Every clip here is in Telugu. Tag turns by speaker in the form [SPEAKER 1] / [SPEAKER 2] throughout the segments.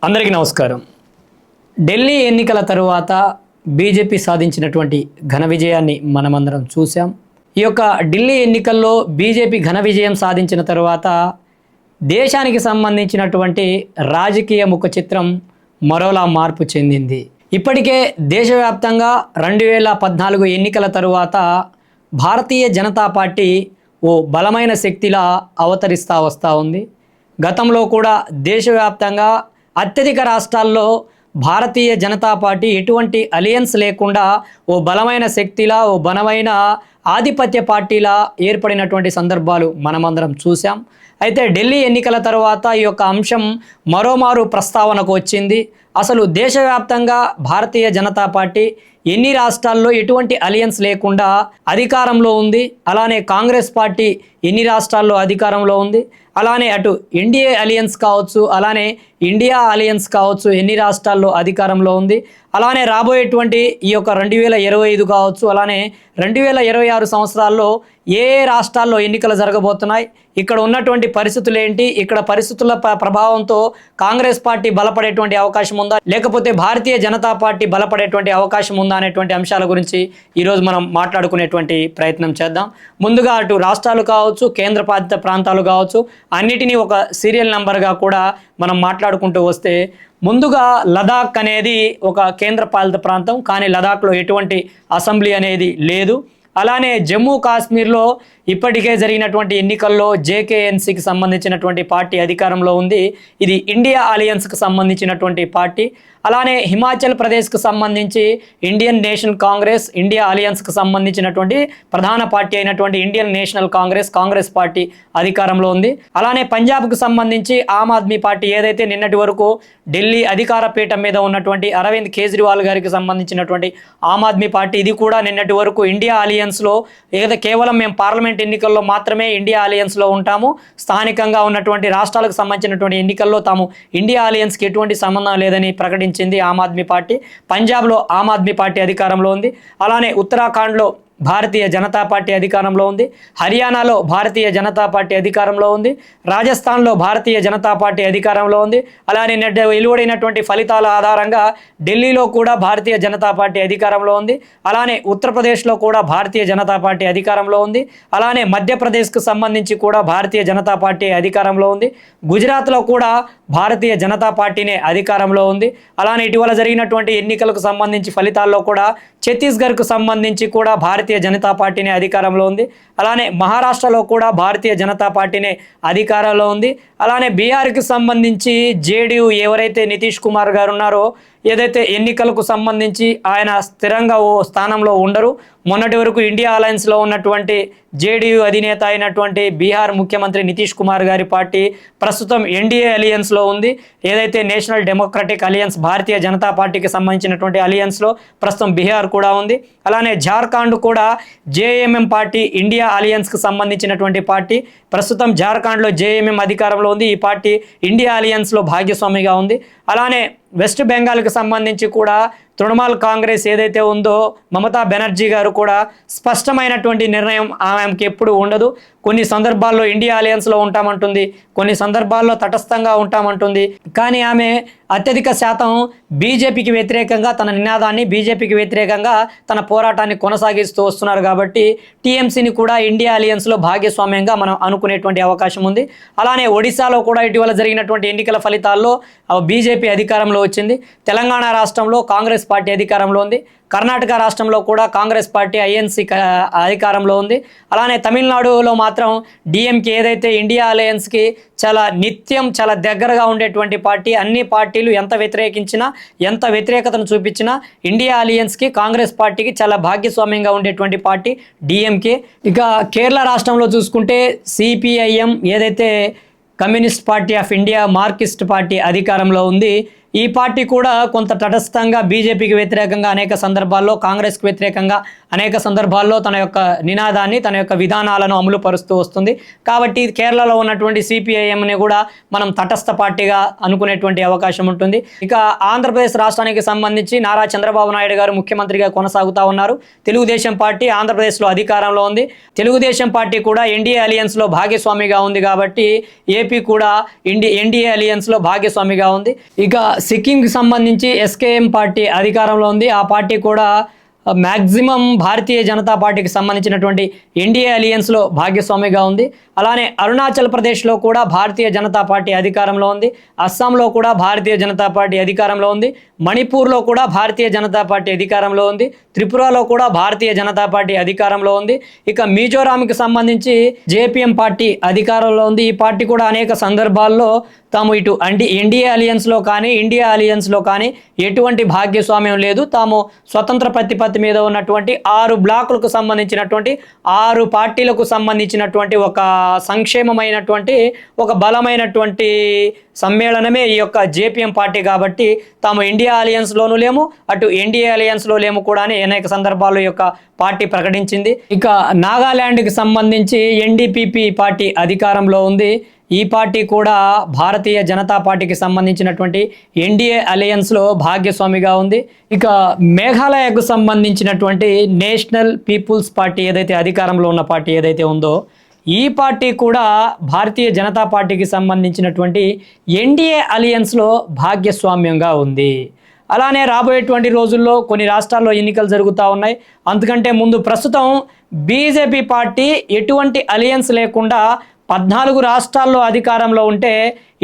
[SPEAKER 1] అందరికీ నమస్కారం. ఢిల్లీ ఎన్నికల తరువాత బీజేపీ సాధించినటువంటి ఘన విజయాన్ని మనమందరం చూసాం. ఈ యొక్క ఢిల్లీ ఎన్నికల్లో బీజేపీ ఘన విజయం సాధించిన తరువాత దేశానికి సంబంధించినటువంటి రాజకీయ ముఖ చిత్రం మరోలా మార్పు చెందింది. ఇప్పటికే దేశవ్యాప్తంగా 2014 ఎన్నికల తరువాత భారతీయ జనతా పార్టీ ఓ బలమైన శక్తిలా అవతరిస్తూ వస్తూ ఉంది. గతంలో కూడా దేశవ్యాప్తంగా అత్యధిక రాష్ట్రాల్లో భారతీయ జనతా పార్టీ ఎటువంటి అలియన్స్ లేకుండా ఓ బలమైన శక్తిలా, ఓ బలమైన ఆధిపత్య పార్టీలా ఏర్పడినటువంటి సందర్భాలు మనమందరం చూసాం. అయితే ఢిల్లీ ఎన్నికల తర్వాత ఈ యొక్క అంశం మరోమారు ప్రస్తావనకు వచ్చింది. అసలు దేశవ్యాప్తంగా భారతీయ జనతా పార్టీ ఎన్ని రాష్ట్రాల్లో ఎటువంటి అలియన్స్ లేకుండా అధికారంలో ఉంది, అలానే కాంగ్రెస్ పార్టీ ఎన్ని రాష్ట్రాల్లో అధికారంలో ఉంది, అలానే అటు ఎన్డీఏ అలియన్స్ కావచ్చు, అలానే ఇండియా అలియన్స్ కావచ్చు ఎన్ని రాష్ట్రాల్లో అధికారంలో ఉంది, అలానే రాబోయేటువంటి ఈ యొక్క 2025 కావచ్చు, అలానే 2026 సంవత్సరాల్లో ఏ రాష్ట్రాల్లో ఎన్నికలు జరగబోతున్నాయి, ఇక్కడ ఉన్నటువంటి పరిస్థితులు ఏంటి, ఇక్కడ పరిస్థితుల ప్రభావంతో కాంగ్రెస్ పార్టీ బలపడేటువంటి అవకాశం ఉందా, లేకపోతే భారతీయ జనతా పార్టీ బలపడేటువంటి అవకాశం ఉందా అనేటువంటి అంశాల గురించి ఈరోజు మనం మాట్లాడుకునేటువంటి ప్రయత్నం చేద్దాం. ముందుగా అటు రాష్ట్రాలు కావచ్చు, కేంద్రపాలిత ప్రాంతాలు కావచ్చు, అన్నిటినీ ఒక సీరియల్ నెంబర్గా కూడా మనం మాట్లాడుకుంటూ వస్తే, ముందుగా లదాఖ్ అనేది ఒక కేంద్రపాలిత ప్రాంతం, కానీ లదాఖ్లో ఎటువంటి అసెంబ్లీ అనేది లేదు. అలానే జమ్మూ కాశ్మీర్లో ఇప్పటికే జరిగినటువంటి ఎన్నికల్లో జేకేఎన్సీకి సంబంధించినటువంటి పార్టీ అధికారంలో ఉంది. ఇది ఇండియా అలయన్స్కి సంబంధించినటువంటి పార్టీ. అలానే హిమాచల్ ప్రదేశ్కి సంబంధించి ఇండియన్ నేషనల్ కాంగ్రెస్, ఇండియా అలయన్స్కి సంబంధించినటువంటి ప్రధాన పార్టీ అయినటువంటి ఇండియన్ నేషనల్ కాంగ్రెస్ పార్టీ అధికారంలో ఉంది. అలానే పంజాబ్కు సంబంధించి ఆమ్ ఆద్మీ పార్టీ ఏదైతే నిన్నటి వరకు ఢిల్లీ అధికార పీఠం మీద ఉన్నటువంటి అరవింద్ కేజ్రీవాల్ గారికి సంబంధించినటువంటి ఆమ్ ఆద్మీ పార్టీ, ఇది కూడా నిన్నటి వరకు ఇండియా అలియన్స్లో ఏదైతే కేవలం మేము పార్లమెంట్ ఎన్నికల్లో మాత్రమే ఇండియా అలియన్స్లో ఉంటాము, స్థానికంగా ఉన్నటువంటి రాష్ట్రాలకు సంబంధించినటువంటి ఎన్నికల్లో తాము ఇండియా అలియన్స్కి ఎటువంటి సంబంధం లేదని ప్రకటించింది ఆమ్ ఆద్మీ పార్టీ. పంజాబ్లో ఆమ్ ఆద్మీ పార్టీ అధికారంలో ఉంది. అలానే ఉత్తరాఖండ్లో భారతీయ జనతా పార్టీ అధికారంలో ఉంది. హర్యానాలో భారతీయ జనతా పార్టీ అధికారంలో ఉంది. రాజస్థాన్లో భారతీయ జనతా పార్టీ అధికారంలో ఉంది. అలానే వెలువడినటువంటి ఫలితాల ఆధారంగా ఢిల్లీలో కూడా భారతీయ జనతా పార్టీ అధికారంలో ఉంది. అలానే ఉత్తరప్రదేశ్లో కూడా భారతీయ జనతా పార్టీ అధికారంలో ఉంది. అలానే మధ్యప్రదేశ్కు సంబంధించి కూడా భారతీయ జనతా పార్టీ అధికారంలో ఉంది. గుజరాత్లో కూడా భారతీయ జనతా పార్టీనే అధికారంలో ఉంది. అలానే ఇటీవల జరిగినటువంటి ఎన్నికలకు సంబంధించి ఫలితాల్లో కూడా ఛత్తీస్గఢ్కు సంబంధించి కూడా భారతీయ జనతా పార్టీనే అధికారంలో ఉంది. అలానే మహారాష్ట్రలో కూడా భారతీయ జనతా పార్టీనే అధికారంలో ఉంది. అలానే బీహార్కి సంబంధించి జేడీయూ ఎవరైతే నితీష్ కుమార్ గారు ఉన్నారో, ఏదైతే ఎన్నికలకు సంబంధించి ఆయన స్థిరంగా ఓ స్థానంలో ఉండరు. మొన్నటి వరకు ఇండియా అలయన్స్లో ఉన్నటువంటి జేడీయూ అధినేత అయినటువంటి బీహార్ ముఖ్యమంత్రి నితీష్ కుమార్ గారి పార్టీ ప్రస్తుతం ఎన్డీఏ అలియన్స్లో ఉంది. ఏదైతే national democratic alliance Bharatiya Janata పార్టీకి సంబంధించినటువంటి అలియన్స్లో ప్రస్తుతం బీహార్ కూడా ఉంది. అలానే జార్ఖండ్ కూడా జేఎంఎం పార్టీ ఇండియా అలియన్స్కి సంబంధించినటువంటి పార్టీ, ప్రస్తుతం జార్ఖండ్లో జేఎంఎం అధికారంలో ఉంది. ఈ పార్టీ ఇండియా అలియన్స్లో భాగస్వామిగా ఉంది. అలానే వెస్ట్ బెంగాల్కి సంబంధించి కూడా తృణమూల్ కాంగ్రెస్ ఏదైతే ఉందో, మమతా బెనర్జీ గారు కూడా స్పష్టమైనటువంటి నిర్ణయం ఆమెకి ఎప్పుడు ఉండదు. కొన్ని సందర్భాల్లో ఇండియా అలయన్స్లో ఉంటామంటుంది, కొన్ని సందర్భాల్లో తటస్థంగా ఉంటామంటుంది. కానీ ఆమె అత్యధిక శాతం బీజేపీకి వ్యతిరేకంగా తన నినాదాన్ని, బీజేపీకి వ్యతిరేకంగా తన పోరాటాన్ని కొనసాగిస్తూ వస్తున్నారు. కాబట్టి టీఎంసీని కూడా ఇండియా అలియన్స్లో భాగస్వామ్యంగా మనం అనుకునేటువంటి అవకాశం ఉంది. అలానే ఒడిశాలో కూడా ఇటీవల జరిగినటువంటి ఎన్నికల ఫలితాల్లో బీజేపీ అధికారంలో వచ్చింది. తెలంగాణ రాష్ట్రంలో కాంగ్రెస్ పార్టీ అధికారంలో ఉంది. కర్ణాటక రాష్ట్రంలో కూడా కాంగ్రెస్ పార్టీ ఐఎన్సీ అధికారంలో ఉంది. అలానే తమిళనాడులో మాత్రం డిఎంకే ఏదైతే ఇండియా అలయన్స్కి చాలా దగ్గరగా ఉండేటువంటి పార్టీ, అన్ని పార్టీలు ఎంత వ్యతిరేకించినా, ఎంత వ్యతిరేకతను చూపించినా ఇండియా అలియన్స్కి, కాంగ్రెస్ పార్టీకి చాలా భాగస్వామ్యంగా ఉండేటువంటి పార్టీ డిఎంకే. ఇక కేరళ రాష్ట్రంలో చూసుకుంటే సిపిఐఎం ఏదైతే communist party of India, Marxist party అధికారంలో ఉంది. ఈ పార్టీ కూడా కొంత తటస్థంగా బీజేపీకి వ్యతిరేకంగా అనేక సందర్భాల్లో, కాంగ్రెస్కి వ్యతిరేకంగా అనేక సందర్భాల్లో తన యొక్క నినాదాన్ని, తన యొక్క విధానాలను అమలు పరుస్తూ వస్తుంది. కాబట్టి కేరళలో ఉన్నటువంటి సిపిఐఎంని కూడా మనం తటస్థ పార్టీగా అనుకునేటువంటి అవకాశం ఉంటుంది. ఇక ఆంధ్రప్రదేశ్ రాష్ట్రానికి సంబంధించి నారా చంద్రబాబు నాయుడు గారు ముఖ్యమంత్రిగా కొనసాగుతూ ఉన్నారు. తెలుగుదేశం పార్టీ ఆంధ్రప్రదేశ్లో అధికారంలో ఉంది. తెలుగుదేశం పార్టీ కూడా ఎన్డీఏ అలియన్స్లో భాగస్వామిగా ఉంది కాబట్టి ఏపీ కూడా ఎన్డీఏ అలియన్స్లో భాగస్వామిగా ఉంది. ఇక సిక్కింకి సంబంధించి ఎస్కేఎం పార్టీ అధికారంలో ఉంది. ఆ పార్టీ కూడా మ్యాక్సిమం భారతీయ జనతా పార్టీకి సంబంధించినటువంటి ఎన్డీఏ అలియన్స్లో భాగస్వామిగా ఉంది. అలానే అరుణాచల్ ప్రదేశ్లో కూడా భారతీయ జనతా పార్టీ అధికారంలో ఉంది. అస్సాంలో కూడా భారతీయ జనతా పార్టీ అధికారంలో ఉంది. మణిపూర్లో కూడా భారతీయ జనతా పార్టీ అధికారంలో ఉంది. త్రిపురలో కూడా భారతీయ జనతా పార్టీ అధికారంలో ఉంది. ఇక మిజోరాంకి సంబంధించి జేపీఎం పార్టీ అధికారంలో ఉంది. ఈ పార్టీ కూడా అనేక సందర్భాల్లో తాము ఇటు ఎన్డీఏ అలియన్స్లో కానీ ఇండియా అలియన్స్లో కానీ ఎటువంటి భాగస్వామ్యం లేదు. తాము స్వతంత్ర ప్రతిపత్తి మీద ఉన్నటువంటి 6 బ్లాకులకు సంబంధించినటువంటి 6 పార్టీలకు సంబంధించినటువంటి ఒక సంక్షేమమైనటువంటి ఒక బలమైనటువంటి సమ్మేళనమే ఈ యొక్క జేపీఎం పార్టీ కాబట్టి తాము ఇండియా అలియన్స్లోనూ లేము, అటు ఎన్డీఏ అలియన్స్లో లేము కూడా అని అనేక సందర్భాల్లో ఈ యొక్క పార్టీ ప్రకటించింది. ఇక నాగాల్యాండ్కి సంబంధించి ఎన్డీపీపీ పార్టీ అధికారంలో ఉంది. ఈ పార్టీ కూడా భారతీయ జనతా పార్టీకి సంబంధించినటువంటి ఎన్డీఏ అలయన్స్లో భాగస్వామిగా ఉంది. ఇక మేఘాలయకు సంబంధించినటువంటి నేషనల్ పీపుల్స్ పార్టీ ఏదైతే అధికారంలో ఉన్న పార్టీ ఏదైతే ఉందో ఈ పార్టీ కూడా భారతీయ జనతా పార్టీకి సంబంధించినటువంటి ఎన్డీఏ అలియన్స్లో భాగస్వామ్యంగా ఉంది. అలానే రాబోయేటువంటి రోజుల్లో కొన్ని రాష్ట్రాల్లో ఎన్నికలు జరుగుతూ ఉన్నాయి. అందుకంటే ముందు ప్రస్తుతం బీజేపీ పార్టీ ఎటువంటి అలియన్స్ లేకుండా 14 రాష్ట్రాల్లో అధికారంలో ఉంటే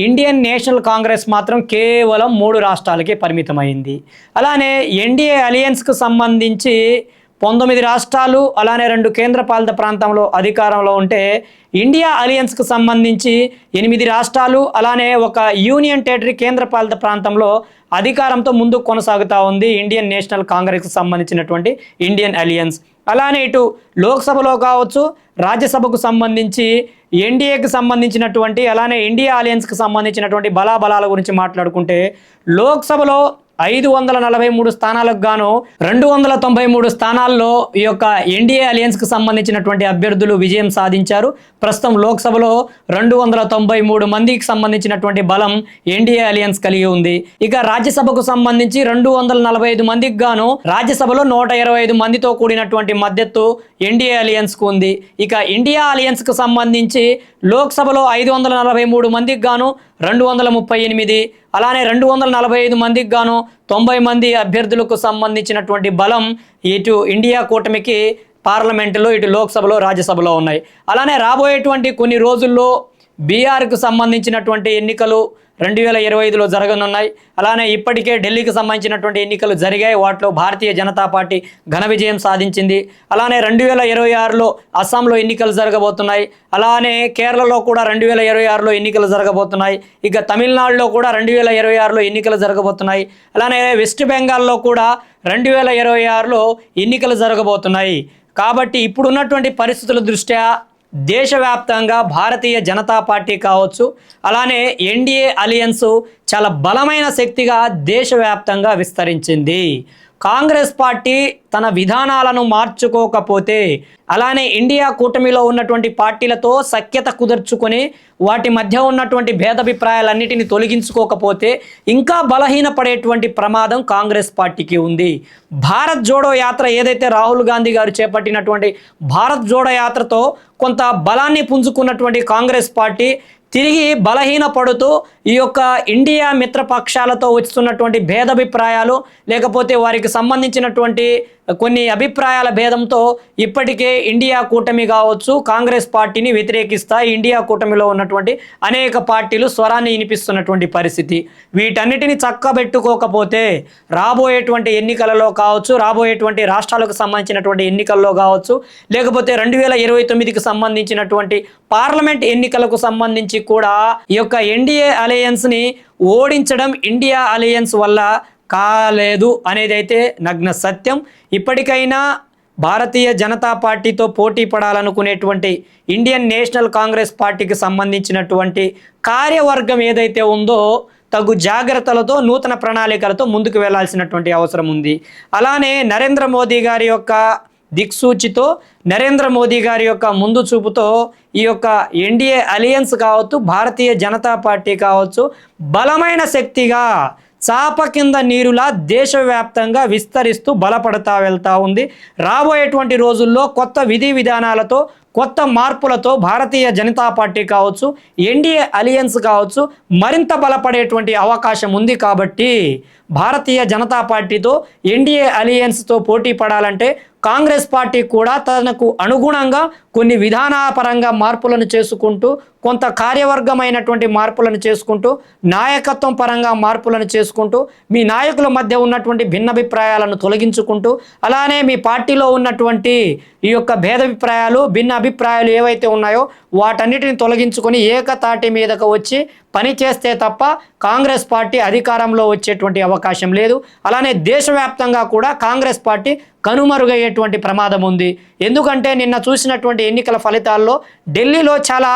[SPEAKER 1] ఇండియన్ నేషనల్ కాంగ్రెస్ మాత్రం కేవలం 3 రాష్ట్రాలకే పరిమితమైంది. అలానే ఎన్డీఏ అలియన్స్కు సంబంధించి 19 రాష్ట్రాలు అలానే 2 కేంద్రపాలిత ప్రాంతంలో అధికారంలో ఉంటే ఇండియా అలియన్స్కు సంబంధించి 8 రాష్ట్రాలు అలానే ఒక యూనియన్ టెరిటరీ కేంద్రపాలిత ప్రాంతంలో అధికారంతో ముందుకు కొనసాగుతూ ఉంది ఇండియన్ నేషనల్ కాంగ్రెస్కి సంబంధించినటువంటి ఇండియన్ అలియన్స్. అలానే ఇటు లోక్సభలో కావచ్చు, రాజ్యసభకు సంబంధించి ఎన్డీఏకి సంబంధించినటువంటి అలానే ఇండియా అలియన్స్కి సంబంధించినటువంటి బలాబలాల గురించి మాట్లాడుకుంటే లోక్సభలో 543 స్థానాలకు గాను 293 స్థానాల్లో ఈ యొక్క ఎన్డీఏ అలియన్స్కి సంబంధించినటువంటి అభ్యర్థులు విజయం సాధించారు. ప్రస్తుతం లోక్సభలో 293 మందికి సంబంధించినటువంటి బలం ఎన్డీఏ అలియన్స్ కలిగి ఉంది. ఇక రాజ్యసభకు సంబంధించి 245 మందికి గాను రాజ్యసభలో 125 మందితో కూడినటువంటి మద్దతు ఎన్డీఏ అలియన్స్కు ఉంది. ఇక ఇండియా అలియన్స్కు సంబంధించి లోక్సభలో 543 మందికి గాను 238 అలానే 245 మందికి గాను 90 మంది అభ్యర్థులకు సంబంధించినటువంటి బలం ఇటు ఇండియా కూటమికి పార్లమెంటులో ఇటు లోక్సభలో రాజ్యసభలో ఉన్నాయి. అలానే రాబోయేటువంటి కొన్ని రోజుల్లో బీహార్కు సంబంధించినటువంటి ఎన్నికలు 2025లో జరగనున్నాయి. అలానే ఇప్పటికే ఢిల్లీకి సంబంధించినటువంటి ఎన్నికలు జరిగాయి. వాటిలో భారతీయ జనతా పార్టీ ఘన విజయం సాధించింది. అలానే 2026లో అస్సాంలో ఎన్నికలు జరగబోతున్నాయి. అలానే కేరళలో కూడా 2026లో ఎన్నికలు జరగబోతున్నాయి. ఇక తమిళనాడులో కూడా 2026లో ఎన్నికలు జరగబోతున్నాయి. అలానే వెస్ట్ బెంగాల్లో కూడా 2026లో ఎన్నికలు జరగబోతున్నాయి. కాబట్టి ఇప్పుడున్నటువంటి పరిస్థితుల దృష్ట్యా దేశవ్యాప్తంగా భారతీయ జనతా పార్టీ కావచ్చు అలానే ఎన్డీఏ అలియన్స్ చాలా బలమైన శక్తిగా దేశవ్యాప్తంగా విస్తరించింది. కాంగ్రెస్ పార్టీ తన విధానాలను మార్చుకోకపోతే అలానే ఇండియా కూటమిలో ఉన్నటువంటి పార్టీలతో సఖ్యత కుదుర్చుకొని వాటి మధ్య ఉన్నటువంటి భేదాభిప్రాయాలన్నిటిని తొలగించుకోకపోతే ఇంకా బలహీనపడేటువంటి ప్రమాదం కాంగ్రెస్ పార్టీకి ఉంది. భారత్ జోడో యాత్ర ఏదైతే రాహుల్ గాంధీ గారు చేపట్టినటువంటి భారత్ జోడో యాత్రతో కొంత బలాన్ని పుంజుకున్నటువంటి కాంగ్రెస్ పార్టీ తిరిగి బలహీనపడుతూ ఈ యొక్క ఇండియా మిత్రపక్షాలతో వస్తున్నటువంటి భేదాభిప్రాయాలు లేకపోతే వారికి సంబంధించినటువంటి కొన్ని అభిప్రాయాల భేదంతో ఇప్పటికే ఇండియా కూటమి కావచ్చు కాంగ్రెస్ పార్టీని వ్యతిరేకిస్తాయి. ఇండియా కూటమిలో ఉన్నటువంటి అనేక పార్టీలు స్వరాన్ని వినిపిస్తున్నటువంటి పరిస్థితి. వీటన్నిటిని చక్కబెట్టుకోకపోతే రాబోయేటువంటి ఎన్నికలలో కావచ్చు, రాబోయేటువంటి రాష్ట్రాలకు సంబంధించినటువంటి ఎన్నికల్లో కావచ్చు, లేకపోతే 2029కి సంబంధించినటువంటి పార్లమెంట్ ఎన్నికలకు సంబంధించి కూడా ఈ యొక్క ఎన్డీఏ అలయన్స్ని ఓడించడం ఇండియా అలయన్స్ వల్ల కాలేదు అనేది అయితే నగ్న సత్యం. ఇప్పటికైనా భారతీయ జనతా పార్టీతో పోటీ పడాలనుకునేటువంటి ఇండియన్ నేషనల్ కాంగ్రెస్ పార్టీకి సంబంధించినటువంటి కార్యవర్గం ఏదైతే ఉందో తగు జాగ్రత్తలతో నూతన ప్రణాళికలతో ముందుకు వెళ్లాల్సినటువంటి అవసరం ఉంది. అలానే నరేంద్ర మోదీ గారి యొక్క దిక్సూచితో, నరేంద్ర మోదీ గారి యొక్క ముందు చూపుతో ఈ యొక్క ఎన్డీఏ అలయన్స్ కావచ్చు, భారతీయ జనతా పార్టీ కావచ్చు, బలమైన శక్తిగా చాప కింద నీరులా దేశవ్యాప్తంగా విస్తరిస్తూ బలపడతా వెళ్తూ ఉంది. రాబోయేటువంటి రోజుల్లో కొత్త విధి విధానాలతో, కొత్త మార్పులతో భారతీయ జనతా పార్టీ కావచ్చు, ఎన్డీఏ అలయన్స్ కావచ్చు మరింత బలపడేటువంటి అవకాశం ఉంది. కాబట్టి భారతీయ జనతా పార్టీతో, ఎన్డీఏ అలయన్స్తో పోటీ పడాలంటే కాంగ్రెస్ పార్టీ కూడా తనకు అనుగుణంగా కొన్ని విధానపరంగా మార్పులను చేసుకుంటూ, కొంత కార్యవర్గమైనటువంటి మార్పులను చేసుకుంటూ, నాయకత్వం పరంగా మార్పులను చేసుకుంటూ, మీ నాయకుల మధ్య ఉన్నటువంటి భిన్నాభిప్రాయాలను తొలగించుకుంటూ, అలానే మీ పార్టీలో ఉన్నటువంటి ఈ యొక్క భేదాభిప్రాయాలు, భిన్న అభిప్రాయాలు ఏవైతే ఉన్నాయో వాటన్నిటిని తొలగించుకొని ఏకతాటి మీదకు వచ్చి పని చేస్తే తప్ప కాంగ్రెస్ పార్టీ అధికారంలో వచ్చేటువంటి అవకాశం లేదు. అలానే దేశవ్యాప్తంగా కూడా కాంగ్రెస్ పార్టీ కనుమరుగయ్యేటువంటి ప్రమాదం ఉంది. ఎందుకంటే నిన్న చూసినటువంటి ఎన్నికల ఫలితాల్లో ఢిల్లీలో చాలా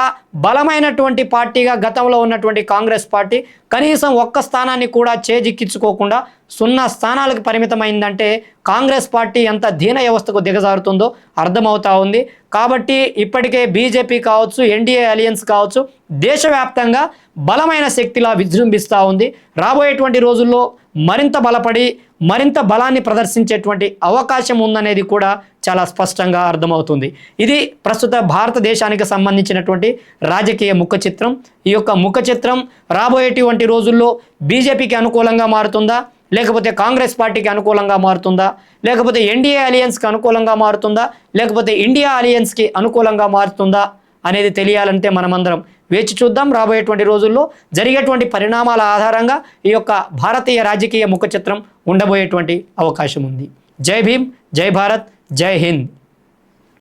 [SPEAKER 1] బలమైనటువంటి పార్టీగా గతంలో ఉన్నటువంటి కాంగ్రెస్ పార్టీ కనీసం ఒక్క స్థానాన్ని కూడా చేజిక్కించుకోకుండా 0 స్థానాలకు పరిమితమైందంటే కాంగ్రెస్ పార్టీ ఎంత దీన వ్యవస్థకు దిగజారుతుందో అర్థమవుతా ఉంది. కాబట్టి ఇప్పటికే బీజేపీ కావచ్చు, ఎన్డీఏ అలయన్స్ కావచ్చు దేశవ్యాప్తంగా బలమైన శక్తిలా విజృంభిస్తూ ఉంది. రాబోయేటువంటి రోజుల్లో మరింత బలపడి మరింత బలాన్ని ప్రదర్శించేటువంటి అవకాశం ఉందనేది కూడా చాలా స్పష్టంగా అర్థమవుతుంది. ఇది ప్రస్తుత భారతదేశానికి సంబంధించినటువంటి రాజకీయ ముఖ చిత్రం. ఈ యొక్క ముఖ చిత్రం రాబోయేటువంటి రోజుల్లో బీజేపీకి అనుకూలంగా మారుతుందా, లేకపోతే కాంగ్రెస్ పార్టీకి అనుకూలంగా మారుతుందా, లేకపోతే ఎన్డీఏ అలయన్స్కి అనుకూలంగా మారుతుందా, లేకపోతే ఇండియా అలయన్స్కి అనుకూలంగా మారుతుందా అనేది తెలియాలంటే మనమందరం వేచి చూద్దాం. రాబోయేటువంటి రోజుల్లో జరిగేటువంటి పరిణామాల ఆధారంగా ఈ యొక్క భారతీయ రాజకీయ ముఖ చిత్రం ఉండబోయేటువంటి అవకాశం ఉంది. జై భీమ్, జై భారత్, జై హింద్.